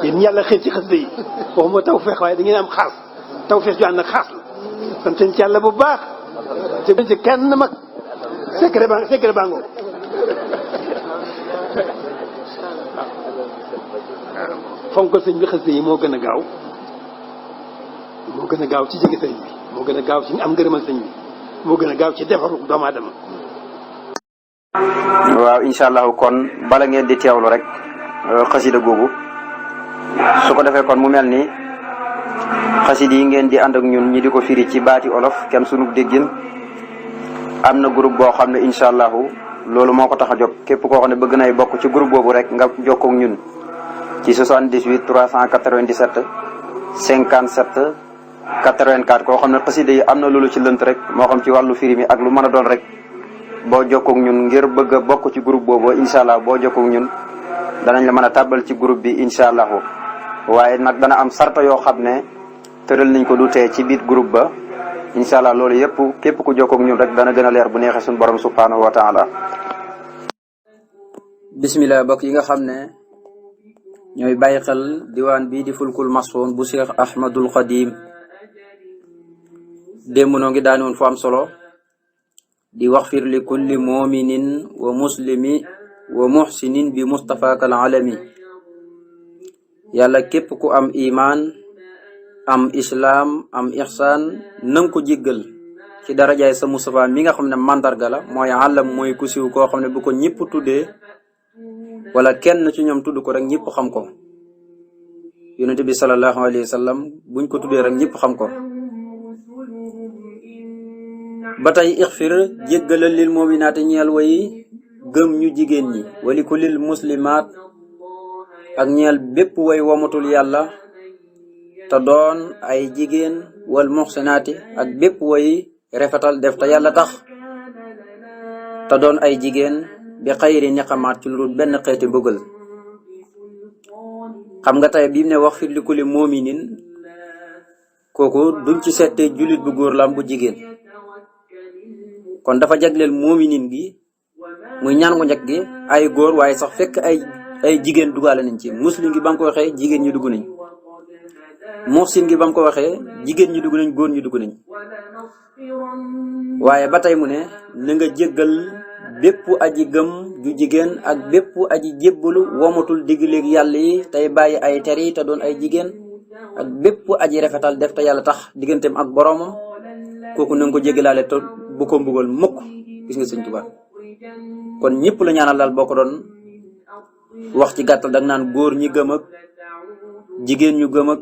yéen yàlla xëy ci xasida yi waxuma tawfeex waaye da ngeen am xaas tawfeex ju ànd ak xaas la sant ci yàlla bu baax ci kenn mag secret bango fonkal sëñ bi xasida yi moo gën a gaaw ci jege sëñ bi moo gën a gaaw ci am ngërëmal sëñ bi moo gën a gaaw ci defaru doomu aadama. waaw incha allahu kon bala ngeen di teewlu rek xasida googu su ko defee kon mu mel ni xasida yi ngeen di ànd ak ñun ñi di ko firi ci baati olof kenn sunu déggin am na groupe boo xam ne incha allahu loolu moo ko tax a jóg képp koo xam ne bëgg nay bokk ci groupe boobu rek nga jokkoo ak ñun ci 78 397 57 84 koo xam ne xasida yi am na loolu ci lënt rek moo xam ci wàllu firi mi ak lu mën a doon rek boo jokkoo ak ñun ngir bëgg a bokk ci groupe boobu incha allah boo jokkoo ak ñun danañ la mën a tàbbal ci groupe bi incha allahu waaye nag dana am sarta yoo xam ne tëral nañ ko du tee ci biir groupe ba incha allah loolu yëpp képp ku jokkoo ak ñun rek dana gën a leer bu neexee suñu borom subhanahu wa taala. bismillah bokk yi nga xam ne ñooy bàyyi xel diwaan bii di fulkul masoon bu Cheikh Ahmadul Xadim démb noo ngi daani woon fu am solo di waxfir li kulli muminin wa muslimi wa muhsinin bi mustafaka al alami yàlla képp ku am iman am islaam am ihsaan nanga ko jéggal ci darajaay sa Mustafa mi nga xam ne mandarga la mooy àllam mooy ku siw koo xam ne bu ko ñëpp tuddee wala kenn ci ñoom tudd ko rek ñëpp xam ko yonent bi sallallahu alayhi wa sallam buñ ko tuddee rek ñëpp xam ko ba tey ixfir jéggalal lil muminaati ñeel way gëm ñu jigéen ñi wali ku lil muslimaat ak ñeel bépp way womatul yàlla te doon ay jigéen wal muxsinaati ak bépp way rafetal def te yàlla tax te doon ay jigéen bi xayri niqamaat ci lu benn xeeti bëggal xam nga tey bi mu ne wax fi li kulli mu'minin kooku duñ ci settee jullit bu góor la am bu jigéen kon dafa jagleel mu'minin gi muy ñaan gu njëkk gi ay góor waaye sax fekk ay jigéen dugaale nañ ci muslim gi ba mu ko waxee jigéen ñi dugg nañ muhsin gi ba mu ko waxee jigéen ñi dugg nañ góor ñi dugg nañ waaye ba tey mu ne na nga jéggal bépp aji gëm ju jigéen ak bépp aji jébbalu womatul digleeg yàlla yi tey bàyyi ay ter yi te doon ay jigéen ak bépp aji rafetal def te yàlla tax digganteem ak boroomam kooku na nga ko jéggalaale te bu ko mbugal mukk gis nga sëñ Tuubaa kon ñëpp la ñaanal daal boo ko doon wax ci gàttal dag naan góor ñi gëm ak jigéen ñu gëm ak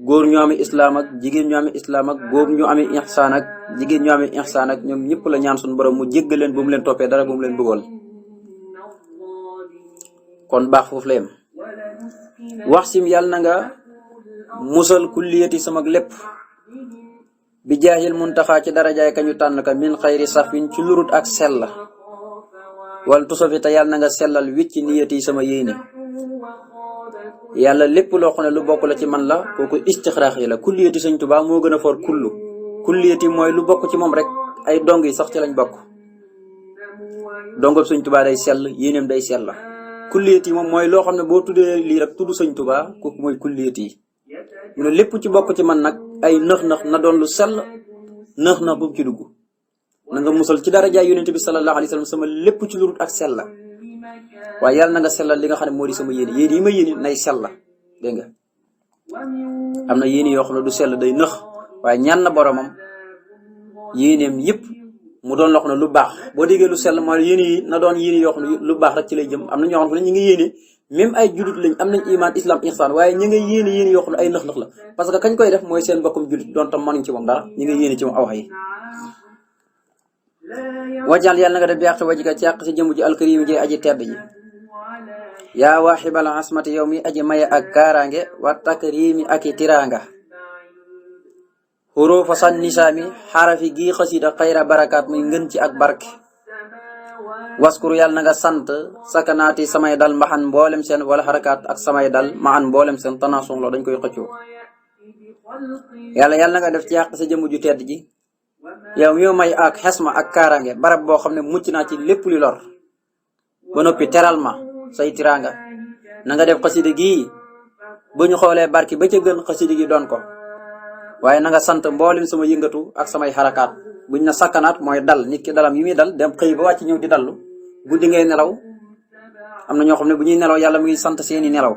góor ñu amee islaam ak jigéen ñu amee islaam ak góor ñu amee ihsaan ak jigéen ñu amee ihsaan ak ñoom ñëpp la ñaan suñu borom mu jéggal leen bu mu leen toppee dara bu mu leen bëggoon kon baax foofu la yem wax sim yàlla na nga musal kulliyati sama lépp bi jaahil muntaxaa ci darajaay ka ñu tànn ka min xayri safin ci lurut ak sell wala tusofi te yàlla na nga sellal wicc niyati sama yéene yàlla lépp loo xam ne lu bokk la ci man la kooku istixraax yi la kulliyati sëñ Tuubaa moo gën a for kullu kulliyati mooy lu bokk ci moom rek ay dong yi sax ci lañ bokk dongob sëñ Tuubaa day sell yéeneem day sell la kulliyati moom mooy loo xam ne boo tuddee lii rek tudd sëñ Tuubaa kooku mooy kulliyati yi mu ne lépp ci bokk ci man nag ay nëx-nëx na doon lu sell nëx-nëx bu mu ci dugg na nga musal ci darajaay yonent bi sallallahu alayhi wa sallam sama lépp ci lurut ak sell la waaye yàlla na nga sellal li nga xam ne moo di sama yéene yéene yi ma yéene nay sell la dégg nga am na yéene yoo xam ne du sell day nëx waaye ñaan na boromam yéeneem yëpp mu doon loo xam ne lu baax boo déggee lu sell mooy yéene yi na doon yéene yoo xam ne lu baax rek ci lay jëm am na ñoo xam ne ñu ngi yéene même ay julit lañ am nañ iman islam ihsan waaye ñi nga yéene yéene yoo xam ne ay nëx-nëx la parce que kañ koy def mooy seen mbokkum julit doon tam mënuñ ci moom dara ñi nga yéene ci moom aw xay wajal yàlla na nga def bi àq wajika ci àq si jëmm ji alkarim ji aji tedd ji yaa waaxibal asmati yow mi aji maye ak kaaraange wa takrimi ak i tiraanga xurufa san nisaami xarafi gi xasida xayra barakaat muy ngën ci ak barke waskuru yàlla na nga sant sakanaati samay dal maxan mboolem seen wala xarakaat ak samay dal maxan mboolem seen tanaasun loo dañ koy xëccoo yàlla na nga def ci àq sa jëmm ju tedd ji yow mi may ak xesma ak kaaraange barab boo xam ne mucc naa ci lépp li lor ba noppi teral ma say tiraanga na nga def xasida gii bu ñu xoolee barki ba ca gën xasida gi doon ko waaye na nga sant mboolem sama yëngatu ak samay xarakaat buñ na sakkanaat mooy dal nit ki dalam yi muy dal dem xëy ba wàcc ñëw di dallu guddi ngay nelaw am na ñoo xam ne bu ñuy nelaw yàlla mu ngi sant seeni nelaw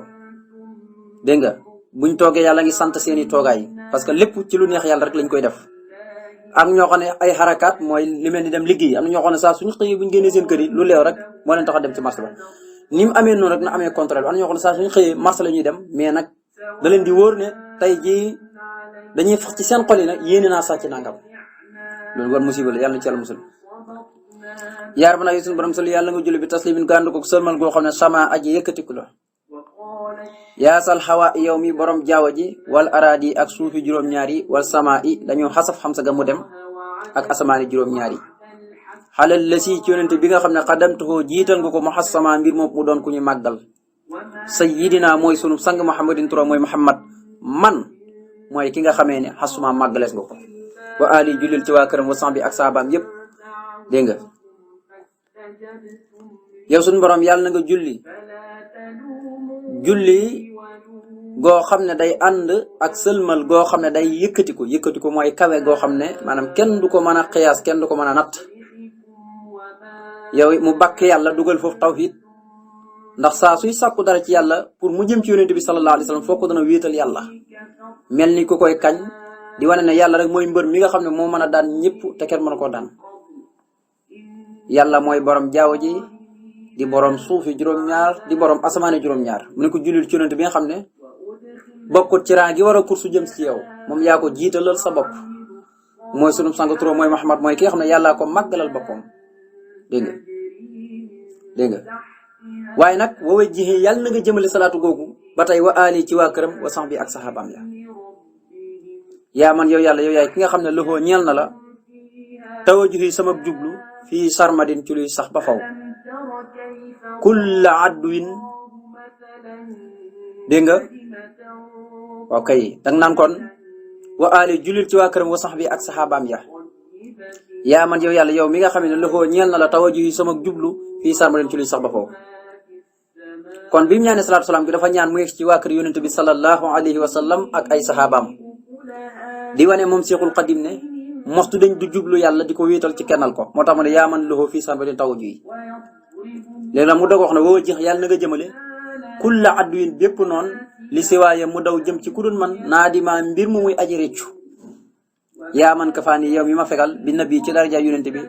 dégg nga buñ toogee yàlla ngi sant seeni toogaay parce que lépp ci lu neex yàlla rek lañ koy def. am ñoo xam ne ay xarakaat mooy li mel ni dem liggéey am na ñoo xam ne saa suñu xëyee buñ génnee seen kër yi lu leew rek moo leen tax a dem ci marché ba ni mu amee noonu rek na amee contrôle am na ñoo xam ne saa suñu xëyee marché la ñuy dem mais nag da leen di wóor ne tey jii dañuy fax ci seen xol yi nag yéene naa sàcc nangam loolu war musiba la yàlla na ci yàlla musul yaar ba nag suñu borom sal yàlla nga julli bi taslimin gàndu ko sëlmal goo xam ne sama aji yëkkatiku la yaasal xawa yow mi borom jaawa ji wal araadi ak suufi juróom-ñaar yi wal sama i dañoo xasaf xam sa ga mu dem ak asamaani juróom-ñaar yi xalal la si ci yonente bi nga xam ne xadamtuhoo jiital nga ko mu xasama mbir moom mu doon ku ñu màggal sayyidina mooy sunu sang muhammadin tura mooy muhammad man mooy ki nga xamee ne xasuma màggalees nga ko wa ali jullil ci waa këram wa sambi ak saabaam yépp dégg nga yow sunu borom yàlla na nga julli goo xam ne day ànd ak sëlmal goo xam ne day yëkkatiku mooy kawe goo xam ne maanaam kenn du ko mën a xiyaas kenn du ko mën a natt yow mu bakk yàlla dugal foofu tawhid ndax saa suy sàkku dara ci yàlla pour mu jëm ci yonent bi sallallahu alayhi wasallam foo ko dana wéetal yàlla mel ni ku koy kañ di wane ne yàlla rek mooy mbër mi nga xam ne moo mën a daan ñëpp te kenn mën koo daan yàlla mooy borom jaww ji di borom suufi juróom-ñaar di borom asamaani juróom-ñaar mu ne ko jullil ci yonent bi nga xam ne bokkut ci rang gi war a kursu jëm ci yow moom yaa ko jiitalal sa bopp mooy sunu sang turo mooy Muhammad mooy ki nga xam ne yàllaa ko màggalal boppam dégg nga waaye nag woowee jixee yàlla na nga jëmale salaatu googu ba tey wa ali ci waa këram wa sax bi ak saxaabaam ya yaa man yow yàlla yow yaay ki nga xam ne loxoo ñeel na la tawa juxi sama jublu fii sarmadin ci luy sax ba faw kulla adduin dégg nga ok dang naan kon wa ali jullit ci waa këram wa sax bi ak saxaabaam ya yaa man yow yàlla yow mi nga xam ne loxoo ñeel na la tawa juxi sama jublu fii sarmadin ci luy sax ba faw kon bi mu ñaanee salaatu salaam bi dafa ñaan mu yegg ci waa kër yonent bi sallallahu alayhi wa sallam ak ay saxaabaam di wane moom Seexul Xadim ne moxtu dañ du jublu yàlla di ko wéetal ci kennal ko moo tax mu ne yaa man loxo fii sarmadin taw ji léegi nag mu doog wax ne woo jeex yàlla na nga jëmale kulla adduin bépp noonu li siwaaye mu daw jëm ci ku dul man naa di maa mbir mu muy aji réccu yaa man kafaani yow mi ma fegal bi nabi ci daraja yonent bi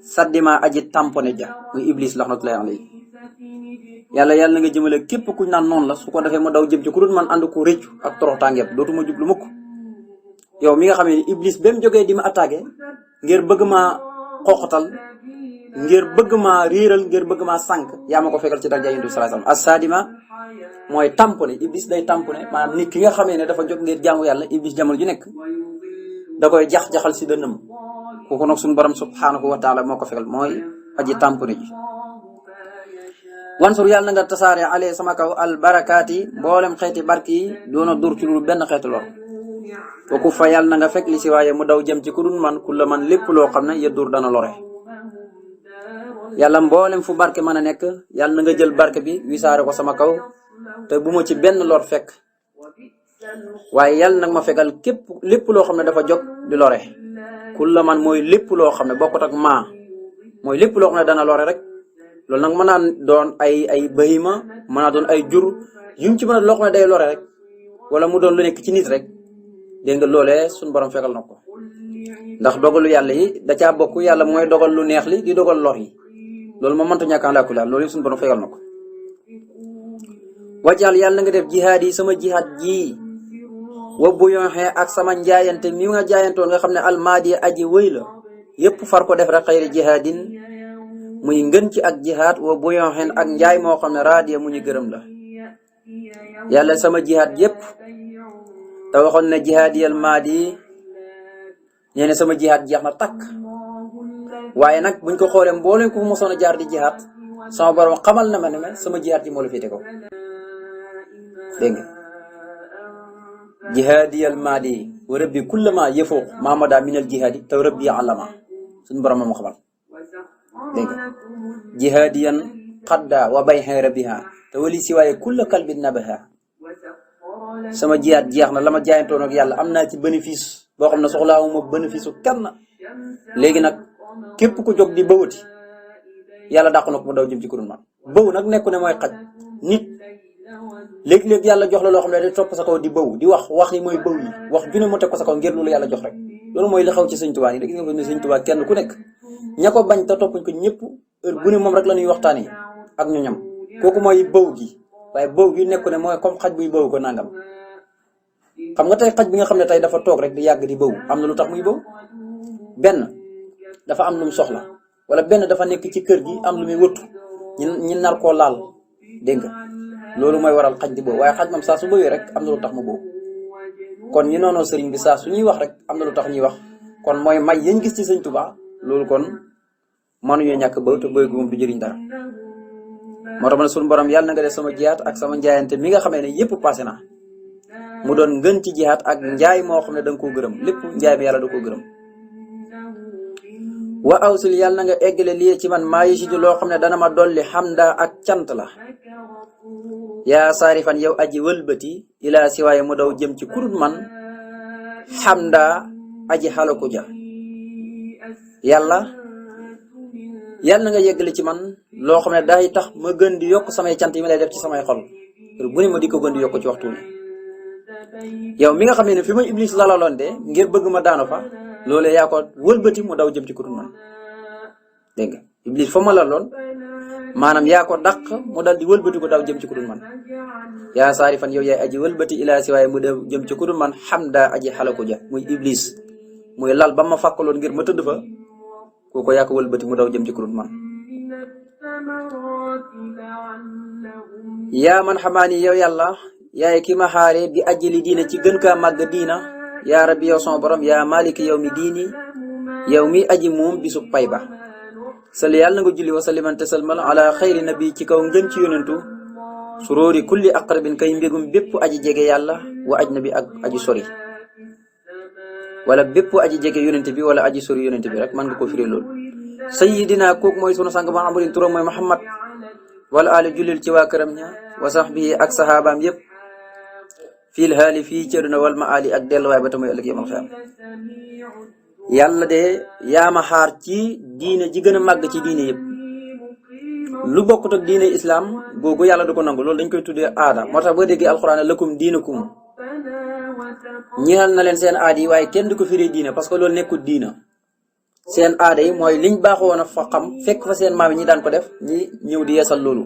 saddima aji tampone ja muy iblis laxnatullahi alayhi yàlla na nga jëmale képp kuñ naan noonu la su ko defee mu daw jëm ci ku dul man ànd ko réccu ak toroxtaangeeb dootuma jublu mukk yow mi nga xam ne iblis ba mu jógee di ma attaqué ngir bëgg maa xooxatal ngir bëgg maa riiral ngir bëgg maa sànq yaa ma ko fekkal ci daraja yonent bi sallallahu alayhi wasallam as-sadima mooy tampone iblis day tampone maanaam nit ki nga xamee ne dafa jóg ngir jaamu yàlla iblis jamono ju nekk da koy jax-jaxal si dënnam kooku nag suñu borom subhanahu wa taala moo ko fekkal mooy aji tampone ji wansur yàlla na nga tasaare ale sama kaw al barakaati mboolem xeeti barki yi doona dur ci lu benn xeeti lor kooku fa yàlla na nga fekk li si waaye mu daw jëm ci ku dul man ku la man lépp loo xam ne yeddur dana lore yàlla mboolem fu barke mën a nekk yàlla na nga jël barke bi wisaare ko sama kaw te bu ma ci benn lor fekk waaye yàlla nag ma fekkal képp lépp loo xam ne dafa jóg di lore ku la man mooy lépp loo xam ne bokkut ak maa mooy lépp loo xam ne dana lore rek loolu nag mën naa doon ay bahima mën naa doon ay jur yum ci mën a loo xam ne day lore rek wala mu doon lu nekk ci nit rek dégg nga loolee suñu borom fekkal na ko ndax dogalu yàlla yi da caa bokk yàlla mooy dogal lu neex li di dogal lor yi loolu moom mënta ñàkk a làkku loolu yëpp suñu borom fekkal na ko. wajal yàlla na nga def jihaad yi sama jihaad ji wa bu yoxee ak sama njaayante mi nga jaayantoon nga xam ne almaadi aji wëy la yépp far ko def rek xayri jihaadin muy ngën ci ak jihaad wa bu yoxeen ak njaay moo xam ne raadiya mu ñu gërëm la yàlla sama jihaad yépp te waxoon ne jihaad yal maadi nee na sama jihaad jeex na takk waaye nag buñ ko xoolee mbooleem ko fu mosoon a jaar di jihaad sama borom xamal na ma ne ma sama jihaad ji moo la féete ko dégg nga jihaadi yal maadi wa rabbi kullama yëfooq maamada minal jihaadi te rabbi alama suñu borom ma xamal dégg nga jihaadiyan xadda wa bay xeera biha te wali si waaye kulla kalbin nabaha sama jiyaat jeex na la ma jaayantoon ak yàlla am naa ci bénéfice boo xam ne soxlaawuma bénéfice su kenn léegi nag képp ku jóg di bëwati yàlla dàq na ko mu daw jëm ci ku dul man bëw nag nekku ne mooy xaj nit léegi-léegi yàlla jox la loo xam ne day topp sa kaw di bëw di wax yi mooy bëw yi wax ju ne mu teg ko sa kaw ngir loolu yàlla jox rek loolu mooy li xaw ci sëñ Tuubaa yi da gis nga ne sëñ Tuubaa kenn ku nekk ña ko bañ te toppuñ ko ñëpp heure bu ne moom rek la ñuy waxtaanee ak ñu ñam kooku mooy bëw gi waaye bëw gi nekku ne mooy comme xaj buy bëw ko nangam xam nga tey xaj bi nga xam ne tey dafa toog rek di yàgg di bëw am na lu tax muy bëw benn dafa am lu mu soxla wala benn dafa nekk ci kër gi am lu muy wëttu ñi nar koo laal dégg nga loolu mooy waral xaj di bëw waaye xaj moom saa su bëwee rek am na lu tax mu bëw kon ñi noonoo sëriñ bi saa su ñuy wax rek am na lu tax ñuy wax kon mooy may yañ gis ci sëñ Tuubaa loolu kon mënuñoo ñàkk bëw te bëy gu moom du jëriñ dara moo tax ma ne suñu borom yàlla na nga def sama jiyaat ak sama njaayante mi nga xamee ne yëpp passé na mu doon ngën ci jiyaat ak njaay moo xam ne da nga koo gërëm lépp njaay mi yàlla da koo gërëm wa awsil yàlla na nga eggale lii ci man maa yi si loo xam ne dana ma dolli xamda ak cant la yaa saarifan yow aji wëlbati ilaa siwaaye mu daw jëm ci kurut man xamda aji xalaku ja yàlla na nga yeggale ci man loo xam ne day tax ma gën di yokk samay cant yi ma lay def ci samay xol bu ne ma di ko gën di yokk ci waxtu wi yow mi nga xam ne fi ma iblis lalaloon de ngir bëgg ma daanu fa loolee yaa ko wëlbati mu daw jëm ci kurut man dégg nga iblis fa ma laloon maanaam yaa ko dàq mu dal di wëlbati ko daw jëm ci kurut man yaa saarifan yow yaay aji wëlbati ilaa si waaye mu daw jëm ci kurut man xam daa aji xalaku ja muy iblis muy lal ba ma fàkkaloon ngir ma tëdd fa kooku yaa ko wëlbati mu daw jëm ci kurut man yaa man xamaani yow yàlla yaay ki ma xaare bi ajjali diina ci gën kaa màgg diina yaa rabbi yow sama borom yaa maliki yow mi diini yow mi aji moom bisu pay ba sali yàlla na nga julli wa salliman te salmal ala xayri nabi ci kaw ngën ci yonentu suróori kulli aqrabin kay mbégum bépp aji jege yàlla wa aj nabi ak aji sori wala bépp aji jege yonent bi wala aji sori yonent bi rek mën nga ko firee loolu sayidina kooku mooy sunu sang Muhammadin turam mooy Muhammad wala ali jullil ci waa këram ña wa sahbihi ak sahabaam yëpp fiil haali fii ci àdduna wal ma ali ak delluwaay ba tamuy ëllëg yamal xiyaam yàlla de yaa ma xaar ci diine ji gën a màgg ci diine yëpp lu bokkut ak diine islam googu yàlla du ko nangu loolu dañ koy tuddee aada moo tax boo déggee alxuraan lakum diinukum ñeexal na leen seen aada yi waaye kenn du ko firee diine parce que loolu nekkul diina seen aada yi mooy liñ baaxoon a fa xam fekk fa seen maam yi ñi daan ko def ñi ñëw di yeesal loolu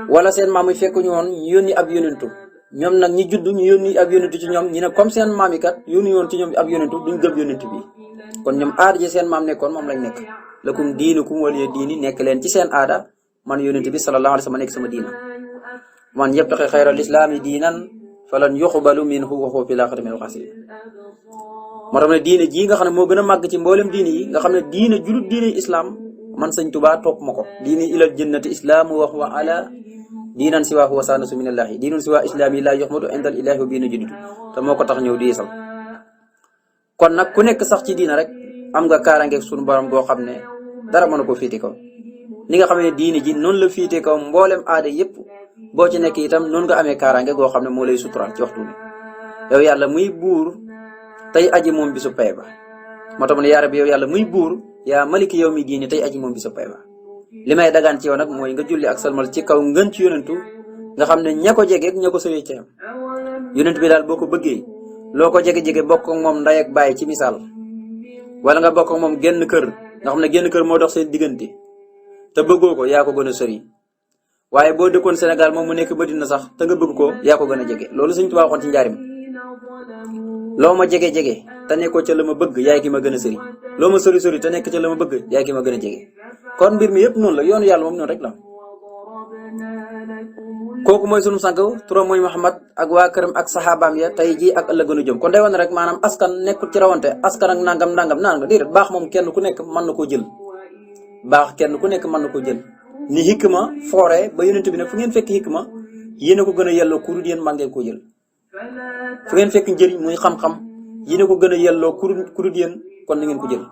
wala seen maam yi fekk ñu woon ñu yónni ab yónentu ñoom nag ñi judd ñu yónni ab yónentu ci ñoom ñi ne comme seen maam yi kat yónni woon ci ñoom ab yónentu duñ gëm yónentu bi kon ñoom aada ji seen maam nekkoon moom lañ nekk lakum diinukum waliya diini nekk leen ci seen aada man yónentu bi sallallahu alayhi wa sallam nekk sama diina man yabtaxi xayral islaami diinan falan yuqbalu minhu wa huwa fil aaxirati minal xaasiriin moo tax ne diine jii nga xam ne moo gën a màgg ci mboolem diine yi nga xam ne diine julut diine islam man sëñ Tuubaa topp ma ko diine ilal jannati islaamu wa huwa ala diinan si waa huwa saanasu minallahi diinun si waa islaam yi laa yuxmadu indal ilaahi wa biina juditu te moo ko tax ñëw di yeesal kon nag ku nekk sax ci diina rek am nga kaaraangeeg suñu borom boo xam ne dara mën na ko fiite kaw ni nga xam ne diine ji noonu la fiite kaw mboolem aada yépp boo ci nekk itam noonu nga amee kaaraange goo xam ne moo lay suturaal ci waxtu bi yow yàlla muy buur tey aji moom bisu pay ba moo tax mu ne yaa rabbi yow yàlla muy buur yaa maliki yow mi diini tey aji moom bisu pay ba li may dagaan ci yow nag mooy nga julli ak salmal ci kaw ngën ci yonentu nga xam ne ña ko jegeeg ña ko sori ci am yonent bi daal boo ko bëggee loo ko jege-jege bokk ak moom nday ak bàyyi ci misaal wala nga bokk ak moom genn kër nga xam ne genn kër moo dox seen diggante te bëggoo ko yaa ko gën a sori waaye boo dëkkoon Sénégal moom mu nekk Madina sax te nga bëgg ko yaa ko gën a jege loolu Sëñ Tuubaa waxoon ci njaarim loo ma jege-jege te nekkoo ca la ma bëgg yaay ki ma gën a sori loo ma sori te nekk ca la ma bëgg yaay ki ma gën a jege kon mbir mi yëpp noonu la yoonu yàlla moom noonu rek la kooku mooy sunu sang turam mooy Muhammad ak waa këram ak saxaabaam ya tey jii ak ëllëg gënu jëm kon day wane rek maanaam askan nekkul ci rawante askan ak nangam naan nga déedéet baax moom kenn ku nekk mën na koo jël baax kenn ku nekk mën na koo jël ni hikma foore ba yonent bi ne fu ngeen fekk hikma yéen a ko gën a yelloo kurut yéen man ngeen koo jël fu ngeen fekk njëriñ muy xam-xam yéen a ko gën a yelloo kurut yéen kon na ngeen ko jël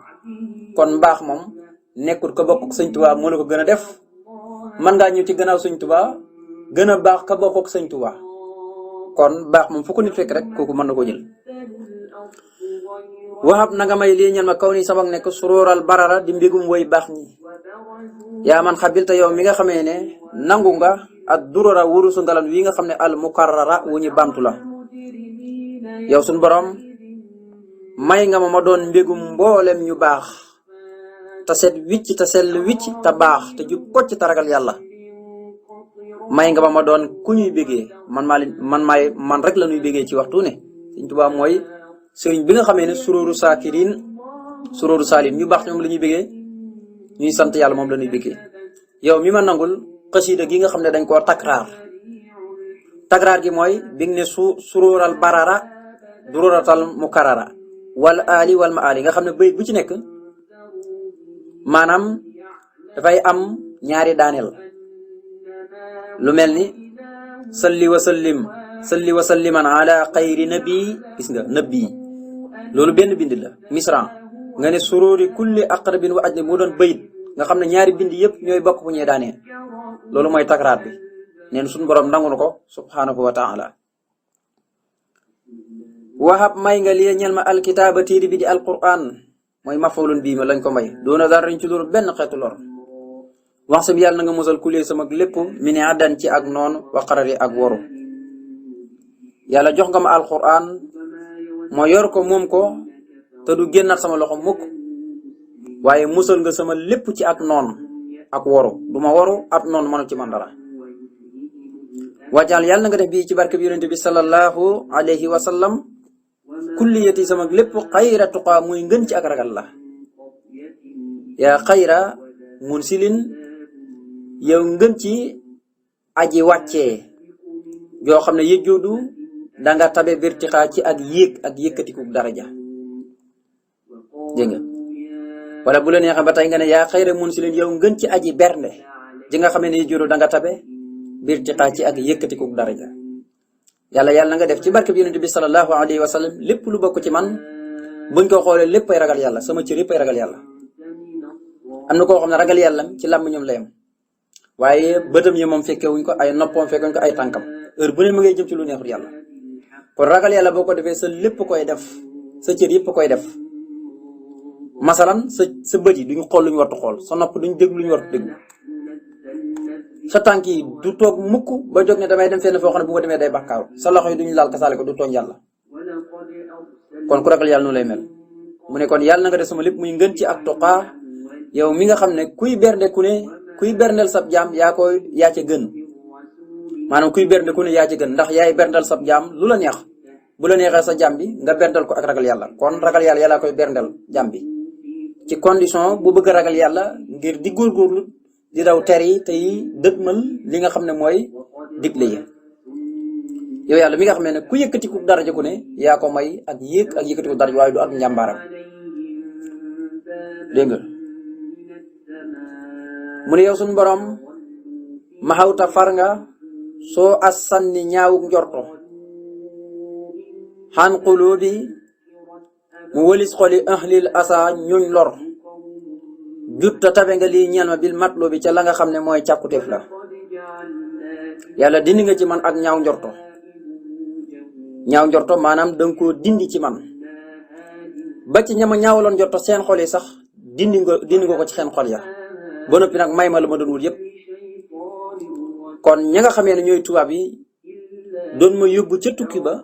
kon mbaax moom nekkul ko bokk Sëñ Tuubaa moo la ko gën a def man ngaa ñëw ci gannaaw Sëñ Tuubaa gën a baax ka bokk ak sëñ Tuubaa kon baax moom fu ko nit fekk rek kooku mën na ko jël. waxab na nga may lii ñan ma kaw ni sabak nekk suróoral barara di mbégum woy baax ñi yaa man xabilta yow mi nga xamee ne nangu nga ak durara wurusu ngalan wi nga xam ne al mukarrara wu ñu bamtu la yow suñ borom may nga ma doon mbégum mboolem ñu baax te set wicc te sell wicc te baax te jub kocc te ragal yàlla may nga ma doon ku ñuy bégee man rek la ñuy bégee ci waxtu ne Sëñ Tuubaa mooy sëriñ bi nga xamee ne suróoru saakirin suróoru saalim ñu baax ñoom la ñuy bégee ñuy sant yàlla moom la ñuy bégee yow mi ma nangul xasiida gi nga xam ne dañ koo takraar gi mooy bi nga ne suróoral barara duróoratal mukarrara wal ali wal ma ali nga xam ne bayit bu ci nekk maanaam dafay am ñaari daaneel lu mel ni salli wa salliman ala xayri nabi gis nga nabi loolu benn bind la misran nga ne suróori kulli aqrabin wa ajnabi mu doon bayit nga xam ne ñaari bind yëpp ñooy bokk bu ñuy daanee loolu mooy takraar bi neen suñu borom nangu na ko subhanahu wa taala waxab may nga li ñel ma alkitaaba téere bi di alquran mooy mafulun bii ma lañ ko may doona dara dañ ci loolu benn xeetu lor wax sa bi yàlla na nga musal kulee sama lépp mi ne addan ci ak noonu waqarari ak woru yàlla jox nga ma alquran moo yor ko moom ko te du génnaat sama loxo mukk waaye musal nga sama lépp ci ak noonu ak woru du ma woru ab noonu mënu ci man dara waajal yàlla na nga def bii ci barke bi yonente bi sallallahu alayhi wa sallam kulliyati sama lépp xayra tuqaa muy ngën ci ak ragal la yaa xayra mun silin yow ngën ci aji wàccee yoo xam ne yëjjoodu danga tabe birtixaa ci ak yéeg ak yëkkatiku daraja dégg nga wala bu la neexee ba tey nga ne yaa xayra mun silin yow ngën ci aji bernde ji nga xam ne yëjjoodu danga tabe birtixaa ci ak yëkkatiku daraja yàlla na nga def ci barke bi yonent bi sallallahu alayhi wa sallam lépp lu bokk ci man buñ ko xoolee lépp ay ragal yàlla sama cër yëpp ay ragal yàlla am na koo xam ne ragal yàllam ci làmmiñam la yem waaye bëtam yi moom fekke wuñ ko ay noppam fekke wuñ ko ay tànkam heure bu ne ma ngay jëm ci lu neexul yàlla kon ragal yàlla boo ko defee sa lépp koy def sa cër yëpp koy def masalan sa bët yi duñu xool lu ñu wartu xool sa nopp duñu déglu lu ñu wartu déglu sa tànk yi du toog mukk ba jóg ne damay dem fenn foo xam ne bu ma demee day bàkkaaru sa loxo yi duñu laal kasaale ko du tooñ yàlla kon ku ragal yàlla nu lay mel mu ne kon yàlla na nga def sama lépp muy ngën ci ak tuqaa yow mi nga xam ne kuy bernde ku ne kuy berndeel sab jaam yaa ca gën maanaam kuy bernde ku ne yaa ca gën ndax yaay berndeel sab jaam lu la neex bu la neexee sa jaam bi nga berndeel ko ak ragal yàlla kon ragal yàlla yàlla koy berndeel jaam bi ci condition bu bëgg a ragal yàlla ngir di góorgóorlu di daw ter yi tey dëgmal li nga xam ne mooy digle yi yow yàlla mi nga xam ne ku yëkkatiku daraja ku ne yaa ko may ak yéeg ak yëkkatiku daraja waaye du ak njàmbaaram dégg nga mu ne yow suñu borom ma xawta far nga soo as sanni ñaawuk njorto xan xulubi mu wëlis xoli ahlil asa ñuñ lor jutta tabe nga lii ñeel ma bil matlo bi ca la nga xam ne mooy càkkuteef la yàlla dindi nga ci man ak ñaaw njorto maanaam danga koo dindi ci man ba ci ñama ñaawaloon njorto seen xol yi sax dindi nga ko ci seen xol ya ba noppi nag may ma la ma doon wut yëpp kon ña nga xamee ne ñooy tubaab yi doon ma yóbbu ca tukki ba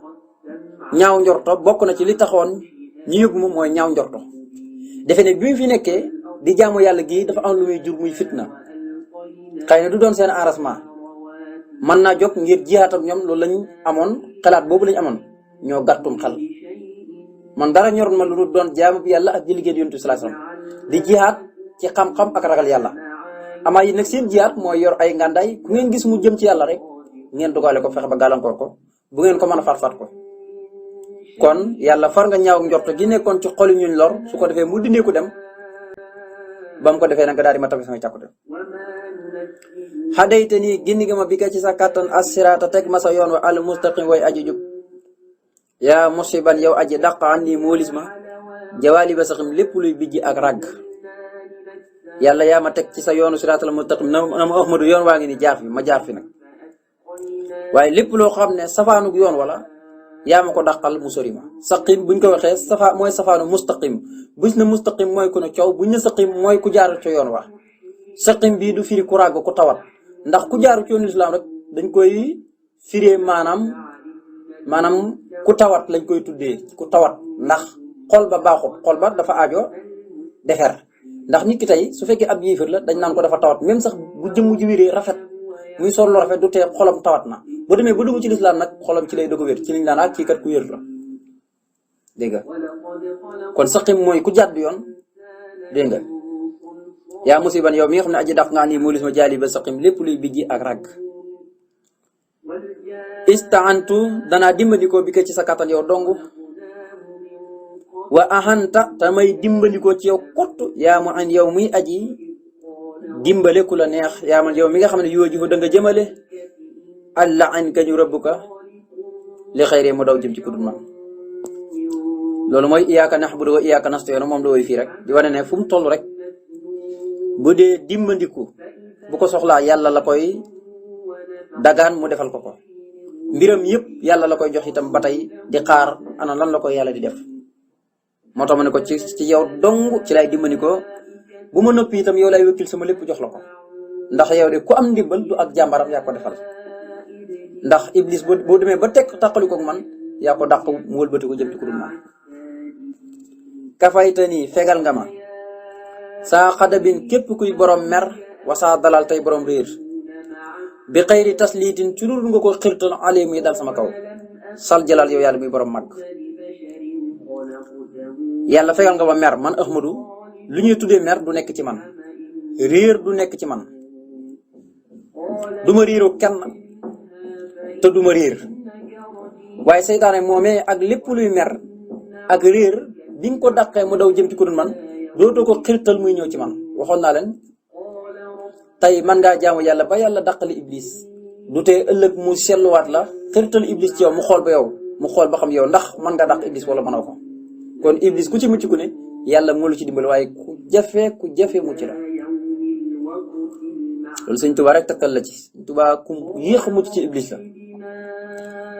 ñaaw njorto bokk na ci li taxoon ñu yóbbu ma mooy ñaaw njorto defe ne bi mu fi nekkee di jaamu yàlla gii dafa am lu muy jur muy fitna xëy na du doon seen arrangement mën naa jóg ngir jihaat ak ñoom loolu lañ amoon xalaat boobu lañ amoon ñoo gàttum xel man dara ñor ma lu doon jaamu bi yàlla ak di liggéey yonent bi sallallahu alayhi wasallam di jihaat ci xam-xam ak ragal yàlla amaa yi nag seen jihaat mooy yor ay ngàndaay ku ngeen gis mu jëm ci yàlla rek ngeen dugale ko fexe ba gàllankoor ko bu ngeen ko mën a faat ko kon yàlla far nga ñaaw njorto gi nekkoon ci xoli ñuñ lor su ko defee mu dindee ko dem ba mu ko defee nag nga daal di ma tabi samay càkkute xadayte nii gindi nga ma bi ka ci sa kàttan assiraata teg ma sa yoon wa al mustaqim way aji jub yaa musiban yow aji dàq an nii moolis ma jawaali ba saxim lépp luy bijji ak ràgg yàlla yaa ma teg ci sa yoonu siraatal mustaqim na ma ahmadu yoon waa ngi ni jaar fi ma jaar fi nag waaye lépp loo xam ne safaanug yoon wala yaa ma ko dàqal mu sori ma. saqim buñ ko waxee mooy safaanu mustaqim buñ ne mustaqim mooy ku ne coow buñ ne saqim mooy ku jaaru ci yoon wa saqim bii du firi ku ràgg ku tawat ndax ku jaaru ci yoonu islam rek dañ koy firee maanaam ku tawat lañ koy tuddee ku tawat ndax xol ba baaxut xol ba dafa aajo defer ndax nit ki tey su fekkee ab yéefar la dañ naan ko dafa tawat même sax bu jëmm ji wéree rafet muy sol lu rafet du tee xolam tawat na bu demee ba dugg ci lislaam nag xolam ci lay doog a wér ci liñ naan ak kii kat ku wér la dégg nga kon saqim mooy ku jàdd yoon dégg nga yaa musiban yow mi nga xam ne aji dàq nga nii moolis ma jaali ba saqim lépp luy bijji ak ràgg istaantu danaa dimbandikoo bi ko ci sa kattan yow dong wa ahanta tamay dimbandikoo ci yow kott yaa mu an yow muy aji dimbale ku la neex yaa man yow mi nga xam ne yoo ji da nga jëmale allah an kañu rabbuka li xëyree mu daw jëm ci ku dul man loolu mooy iyaaka na'budu wa iyaaka nasta'iin moom la woy fii rek di wane ne fu mu toll rek bu dee dimbandiku bu ko soxlaa yàlla la koy dagaan mu defal ko mbiram yëpp yàlla la koy jox itam ba tey di xaar ana lan la koy yàlla di def moo tax ma ne ko ci yow dong ci lay dimbandikoo bu ma noppi itam yow lay wëkkil sama lépp jox la ko ndax yow de ku am ndimbal du ak jàmbaram yaa ko defal ndax iblis boo demee ba tekk tàqali koog man yaa ko dàq mu wëlbati ko jëm ci ku dul man kafayta nii fegal nga ma saa xadabin képp kuy borom mer wasaa dalal tey borom réer bi xëyri tasliitin ci lu nga ko xirtal ale muy dal sama kaw sal jalal yow yàlla muy borom mag yàlla fegal nga ma mer man Ahmadu lu ñuy tuddee mer du nekk ci man réer du nekk ci man du ma réeroo kenn te du ma réer waaye seytaane moomee ak lépp luy mer ak réer bi nga ko dàqee mu daw jëm ci ku dul man dootoo ko xirtal muy ñëw ci man waxoon naa leen tey man ngaa jaamu yàlla ba yàlla dàqali iblis du tee ëllëg mu seetluwaat la xirtal iblis ci yow mu xool ba yow mu xool ba xam yow ndax mën ngaa dàq iblis wala mënoo ko kon iblis ku ci mucc ku ne yàlla moo la ci dimbali waaye ku jafe mucc la loolu sëñ Tuubaa rek takkal la ci sëñ Tuubaa ku yéex a mucc ci iblis la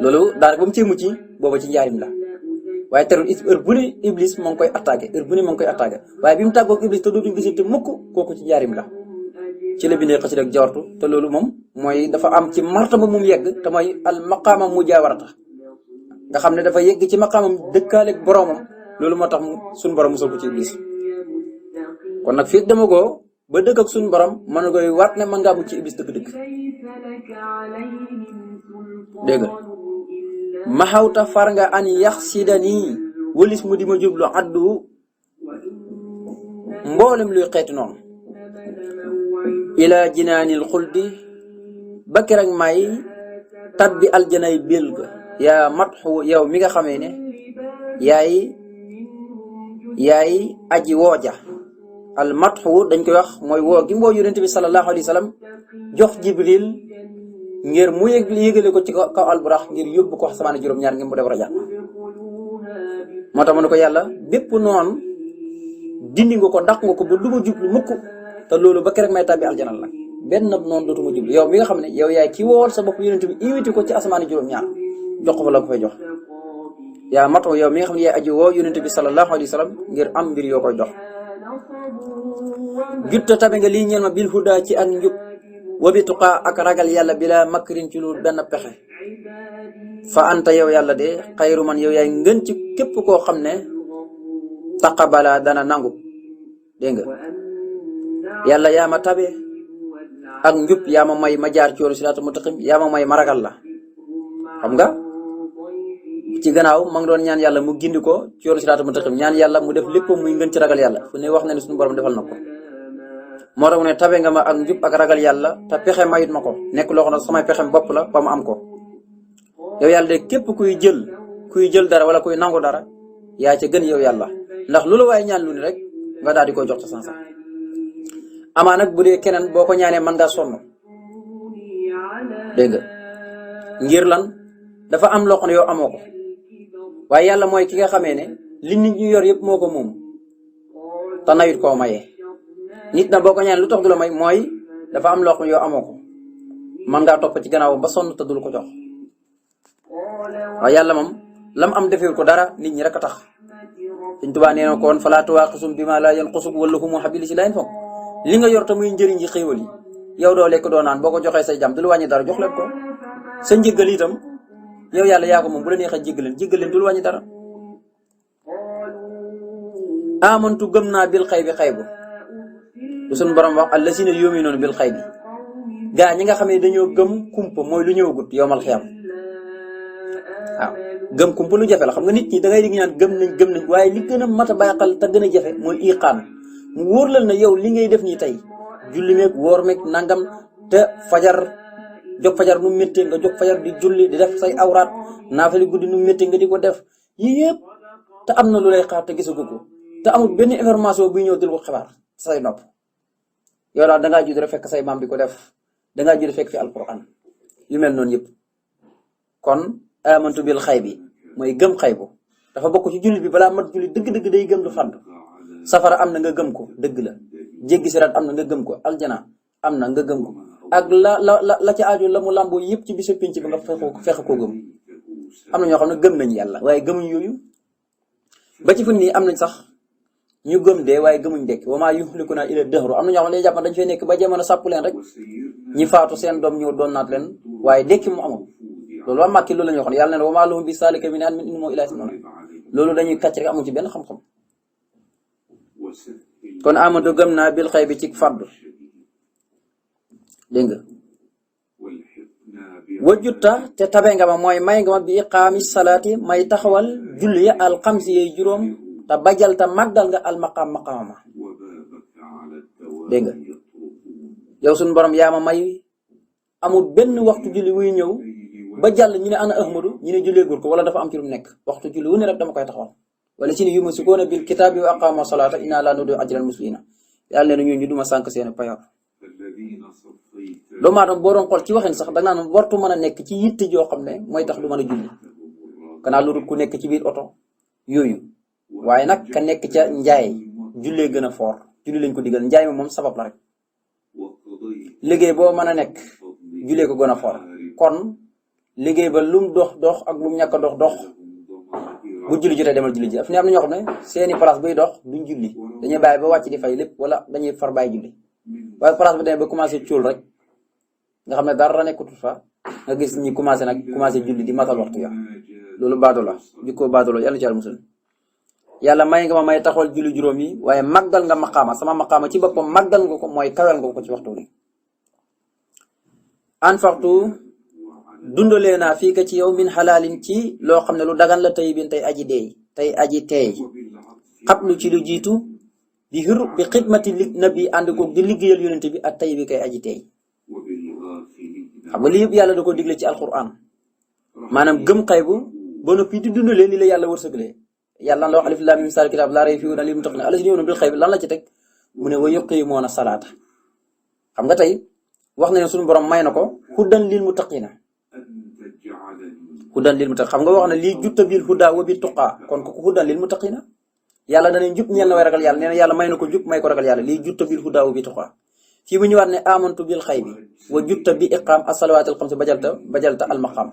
loolu daanaka ba mu cee mucc booba ci njaarim la waaye terul heure bu ne iblis moo ngi koy attaqué heure bu ne moo ngi koy attaqué waaye bi mu tàggoog iblis te dootuñu gisante mukk kooku ci njaarim la ci la bindee xasida ak jawartu te loolu moom mooy dafa am ci martaba mu yegg te mooy al maqaama mujaawarata nga xam ne dafa yegg ci maqaamam dëkkaaleeg boromam loolu moo tax suñu borom musal ko ci iblis kon nag fii dama ko ba dëkk ak suñu borom mën na koy waat ne mën ngaa mucc ci iblis dëgg-dëgg dégg nga maxawta far nga an yax sidanii walis mu di ma jublu addu mboolem luy xeeti noonu ila jinaanil xuldi ba keroog may tabbi aljanay bél ga yaa matxu yow mi nga xamee ne yaay aji wooja al matxu dañ koy wax mooy woo gi mboo yonent bi sallallahu alayhi wa sallam jox jibril ngir mu yëgale ko ci kaw alburax ngir yóbbu ko samaane juróom-ñaar ngir mu def raja moo tax mu ne ko yàlla bépp noonu dindi nga ko dàq nga ko ba du ma jublu mukk te loolu ba keroog may tàbbi aljanal nag benn noonu dootuma jublu yow mi nga xam ne yow yaay ki wool sa bopp yonent bi invité ko ci asamaane juróom-ñaar jox ko fa la ko fay jox yaa matoo yow mi nga xam ne yaay aji woo yonent bi sallallahu alayhi wa sallam ngir am mbir yoo koy jox jutta tabe nga lii ñeel ma bil huda ci ak njub wabi tuqaa ak ragal yàlla bi la makrin ci lu benn pexe fa anta yow yàlla de xayru man yow yaay ngën ci képp koo xam ne taqabala dana nangu dégg nga yàlla yaa ma tabe ak njub yaa ma may ma jaar ci yoonu siraatal mustaqim yaa ma may ma ragal la xam nga ci gannaaw ma ngi doon ñaan yàlla mu gindi ko ci yoonu siraatal mustaqim ñaan yàlla mu def lépp muy ngën ci ragal yàlla fu ne wax na ne suñu borom defal na ko moo tax mu ne tabe nga ma ak njub ak ragal yàlla te pexe mayut ma ko nekk loo xam ne samay pexem bopp la ba ma am ko yow yàlla de képp kuy jël dara wala kuy nangu dara yaa ca gën yow yàlla ndax lu la waaye ñaan lu ni rek nga daal di koy jox ca sansa amaa nag bu dee keneen boo ko ñaanee mën ngaa sonn dégg nga ngir lan dafa am loo xam ne yow amoo ko waaye yàlla mooy ki nga xamee ne li nit ñu yor yëpp moo ko moom te nayut koo mayee nit na boo ko ñaanee lu tax du la may mooy dafa am loo xam ne yow amoo ko man ngaa topp ci gannaawam ba sonn te dul ko jox waaye yàlla moom lam am defee ko dara nit ñi rek a tax Sëñ Tuubaa nee na ko woon falaa tuwaaqisum bimaa laa yanqusuk wala humu habil si layn foog li nga yor te muy njëriñ ji xéewal yi yow doo lekk doo naan boo ko joxee say jàmm du lu wàññi dara jox leen ko sa njëggal itam yow yàlla yaa ko moom bu la neexee jéggal leen du lu wàññi dara amantu gëm naa bil xay bi xay bu lu suñu borom wax allazina yu'minuuna bil xay bi gaa ñi nga xam ne dañoo gëm kumpa mooy lu ñëwagut yowmal xiyam waaw gëm kumpa lu jafe la xam nga nit ñi da ngay di ñaan gëm nañ waaye li gën a mat a bàyyi xel te gën a jafe mooy iqaan mu wóor la ne yow li ngay def nii tey julli meeg woor meeg nangam te fajar jóg fajar nu méttee nga jóg fajar di julli di def say awraat naafali guddi nu méttee nga di ko def yii yëpp te am na lu lay xaar te gisagu ko te amul benn information buy ñëw dil ko xibaar say nopp yow daal dangaa judd rek fekk say maam di ko def dangaa judd fekk fi alquran yu mel noonu yëpp kon amantu bil xay bi mooy gëm xay bu dafa bokk ci julli bi balaa mat julli dëgg-dëgg day gëm lu fàdd safara am na nga gëm ko dëgg la jéggi siraat am na nga gëm ko aljana am na nga gëm ko ak la ca aajo la mu làmboo yëpp ci bisu pinc bi nga fexe koo gëm am na ñoo xam ne gëm nañ yàlla waaye gëmuñ yooyu ba ci fu nii am nañ sax ñu gëm dee waaye gëmuñ dekk wa maa yuhlikunaa illa dahru am na ñoo xam ne jàpp dañ fay nekk ba jamono sàpp leen rek ñi faatu seen doom ñëw doon naat leen waaye dekki mu amul loolu waa Màkki loolu la ñu waxoon yàlla ne wa maa lahum bi zaalika min ilmin in huwa illaa yazinnun loolu dañuy kàcc rek amul ci benn xam-xam kon amantu gëm naa bil xay bi ci fàddu dégg nga wajutta te tabe nga ma mooy may nga ma bi iqaami salaati may taxawal julli ya alxamsi yey juróom te bajal te màggal nga almaqaam maqaama dégg nga yow suñu borom yaa ma may amul benn waxtu julli wuy ñëw ba jàll ñu ne ana ahmadu ñu ne julleegul ko wala dafa am ci lu mu nekk waxtu julli wu ne rek dama koy taxawal wala ci ne yumsikuuna bil kitaabi wa aqaamu salaata inna laa nudii'u ajral muslimiina yàlla ne ñu duma sànk seen payoor doomu aadama boo doon xool ci waxin sax da nga naan wartu mën a nekk ci yitte joo xam ne mooy tax du mën a julli kanaa lu dul ku nekk ci biir oto yooyu waaye nag ka nekk ca njaay jullee gën a foor julli lañ ko digal njaay mi moom sabab la rek liggéey boo mën a nekk jullee ko gën a foor kon liggéey ba lum dox ak lum ñàkk a dox bu julli jotee demal julli ji fi ne am na ñoo xam ne seeni place buy dox duñ julli dañuy bàyyi ba wàcc di fay lépp wala dañuy far bàyyi julli waaye place bi demee ba commencé cuul rek nga xam ne dara nekkutul fa nga gis ñi commencé julli di matal waxtu ya loolu baado la jukkoo baado la yàlla ci yàlla musul yàlla may nga ma may taxawal julli juróom yi waaye màggal nga maqaama sama maqaama ci boppam màggal nga ko mooy kawel nga ko ci waxtu ni anfaqtu dundalee naa fii ka ci yow min xalaalin ci loo xam ne lu dagan la tey bin tey aji deey tey aji teey xablu ci lu jiitu bi xidmati nabi ànd ko di liggéeyal yonente bi ak tey bi kay aji teey xam nga lii yëpp yàlla da ko digle ci alquran maanaam gëm xay bu ba noppi di dundalee li la yàlla wërsëgalee yàlla la wax alif laam miim zaalikal kitaab laa rayba fiihi hudan lil muttaqiin allaziina yu'minuuna bil xaybi lan la ci teg mu ne wa yuqiimuuna salaata xam nga tey wax na ne suñu borom may na ko hudan lil muttaqiina hudan lil muttaqiina xam nga wax na lii jutta bil hudaa wa bit tuqaa kon ko hudan lil muttaqiina yàlla danañ jub ñeel na way ragal yàlla nee na yàlla may na ko jub may ko ragal yàlla lii jutta bil hudaa wa bit tuqaa fii mu ñëwaat ne amantu bil xaybi wa jutta bi iqaam as-salawaatil xamsi bajalta al-maqaam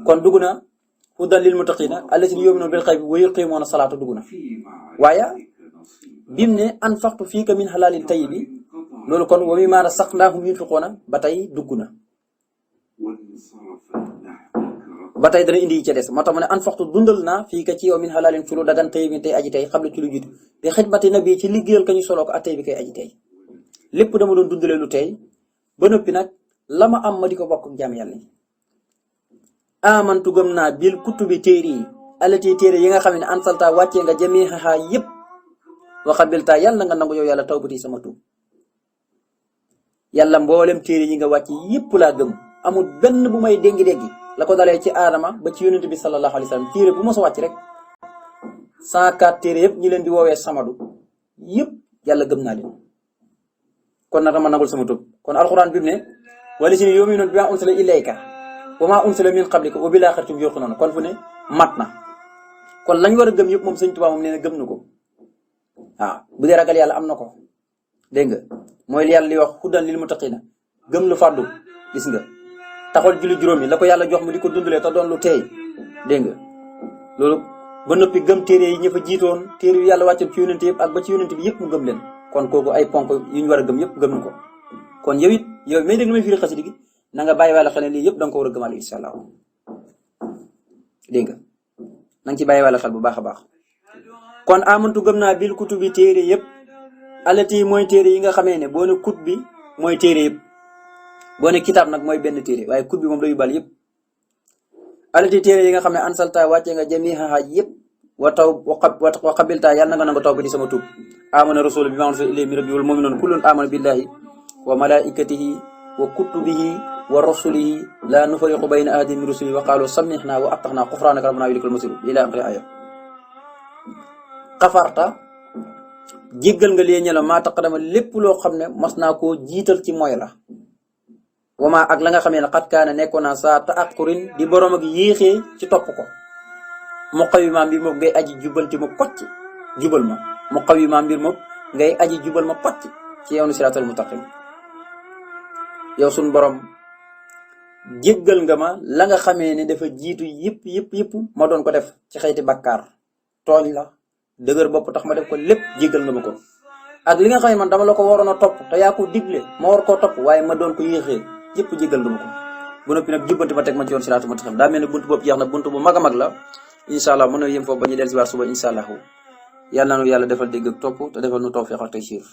kon dugg na hudan lil muttaqiina allaziina yu'minuuna bil xaybi wa yuqiimuuna salaata dugg na waaye bim ne anfaqtu fiika min halaalin tayyibi loolu kon wa mimmaa razaqnaahum yunfiquuna ba tey dugg na ba tey dana indi yi ca des moo tax mu ne anfaqtu dundal naa fii ka ci yow min halaalin ci lu dagan tayyibin tey aji tey xam la ci lu jiitu bi xidmati nabi ci liggéeyal ka ñu soloo ko ak tey bi kay aji tey lépp dama doon dundalee lu tey ba noppi nag la ma am ma di ko bokk ak jaam yàlla yi amantu gëm naa bil kutubi téere yi alati téere yi nga xam ne ansalta wàccee nga jamiiha yëpp waxabilta yàlla nga nangu yow yàlla tawbati sama tuub yàlla mboolem téere yi nga wàcc yëpp laa gëm amul benn bu may déngi-déggi la ko dalee ci aadama ba ci yonent bi sallallahu alayhi wa sallam téere bu ma sa wàcc rek 104 téere yëpp ñi leen di woowee samadu yëpp yàlla gëm naa leen kon nag dama nangul sama tuub kon alxuraan bi mu ne wallaziina yu'minuuna bimaa unsila ilayka wa maa unsila min qablika wa bil aaxirati hum yuuqinuun kon fu ne mat na kon lañ war a gëm yëpp moom Sëñ Tuubaa moom nee na gëm na ko waaw bu dee ragal yàlla am na ko dégg nga mooy li yàlla li wax hudan lil muttaqiina gëm lu fàddu gis nga taxawal julli juróom yi la ko yàlla jox mu di ko dundalee te doon lu teey dégg nga loolu ba noppi gëm téere yi ña fa jiitoon téere yu yàlla wàccoon ci yonent yëpp ak ba ci yonent bi yëpp mu gëm leen kon kooku ay ponk yu ñu war a gëm yëpp gëm na ko kon yow it yow may dégg lu may firi xasida gi na nga bàyyi wàlla xel ne lii yëpp da nga ko war a gëmal incha allah dégg nga na nga ci bàyyi wàlla xel bu baax a baax kon amantu gëm naa bil kutubi téere yëpp alati mooy téere yi nga xamee ne boo ne kut bi mooy téere yëpp boo ne kitaab nag mooy benn téere waaye kut bi moom day yóbbaale yëpp alati téere yi nga xam ne ansalta wàcce nga jamiha yëpp wa qabilta yàlla na nga nangu taw bi di sama tuub amana rasul bi ma unzila ilayhi min rabbi wal mu'minun kullun amana billahi wa malaikatihi wa kutubihi wa rasulihi la nufariqu bayna ahadin min rusulihi wa qalu samihna wa ata'na ghufranaka rabbana wa ilaykal masir ila akhir aya xafarta jéggal nga lee ñela maa taqadama lépp loo xam ne mas naa koo jiital ci mooy la wama ak la nga xamee ne xat kaane nekkoon naa saa ta aqurin di borom ak yéexee ci topp ko mu xaw yi maa mbir moom ngay aji jubanti ma kocc jubal ma mu xaw yi maa mbir moom ngay aji jubal ma kocc ci yow nu siraatal mustaqim yow suñ borom jéggal nga ma la nga xamee ne dafa jiitu yëpp ma doon ko def ci xeeti bakkaar tooñ la dëgër bopp tax ma def ko lépp jéggal nga ma ko ak li nga xam ne man dama la ko waroon a topp te yaa ko digle ma war koo topp waaye ma doon ko yéexee yëpp jéggal nga ma ko bu noppi nag jubbanti ma teg ma ci yoon siraatal mustaqim daa mel ne buntu boobu jeex na buntu bu mag a mag la incha allah mën na yem foofu ba ñu dellusiwaat suba incha allah yàlla na nu yàlla defal dégg ak topp te defal nu tawfiq ak taysiir